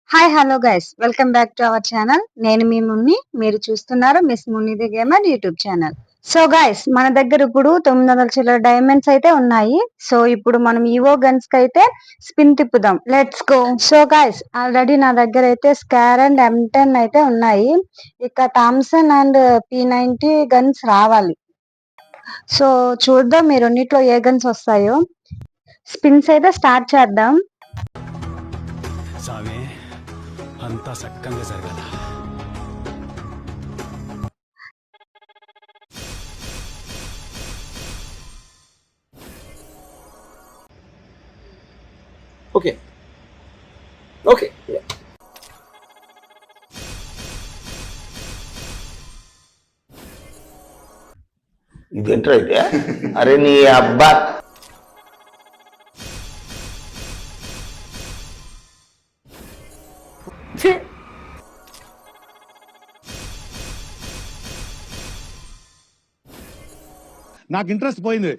Hi hello guys welcome back to our channel. నేను మీ మున్ని, మీరు చూస్తున్నారు miss Munni the gamer YouTube channel. So guys, మన దగ్గర ఇప్పుడు 900 చిల్లర డైమండ్స్ అయితే ఉన్నాయి. సో ఇప్పుడు మనం ఈవో గన్స్ కి అయితే స్పిన్ తిప్పుదాం. Let's go. So guys, already నా దగ్గర అయితే స్కార్ అండ్ M10 అయితే ఉన్నాయి. ఇక థామ్సన్ అండ్ P90 గన్స్ రావాలి. సో చూద్దాం ఈ రెండిట్లో ఏ గన్స్ వస్తాయో. స్పిన్స్ అయితే స్టార్ట్ చేద్దాం. అంతా సక్కంగా జరగాల. ఓకే ఓకే ఇదేంట్రా అయితే? అరే నీ అబ్బా, నాకు ఇంట్రెస్ట్ పోయింది.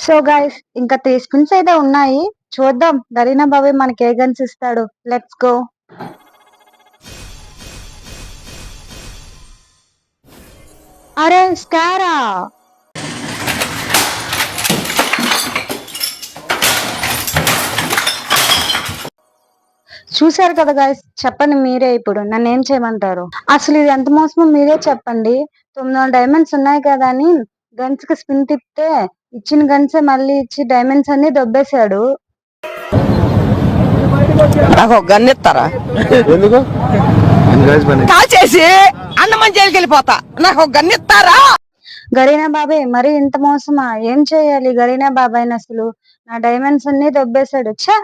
సో గైస్, ఇంకా 3 స్పిన్స్ అయితే ఉన్నాయి. చూద్దాం గరీనా బాబాయ్ మనకి ఏ గన్స్ ఇస్తాడు. Let's go. అరే స్కారా! చూసారు కదా గైస్, చెప్పండి మీరే ఇప్పుడు నన్ను ఏం చేయమంటారు. అసలు ఇది ఎంత మోసమో మీరే చెప్పండి. 900 డైమండ్స్ ఉన్నాయి కదా అని గన్స్ కి స్పిన్ తిప్పితే ఇచ్చిన గన్సే మళ్ళీ ఇచ్చి డైమండ్స్ అన్ని దొబ్బేశాడు. నాకు గన్ ఇస్తారా? ఎందుకు కాల్ చేసి అన్నమని జైలుకి వెళ్ళిపోతా. నాకు గన్ ఇస్తారా? గరీనా బాబాయ్ మరి ఇంత మోసమా? ఏం చేయాలి గరీనా బాబాయ్? అసలు నా డైమండ్స్ అన్ని దొబ్బేశాడు. ఛా!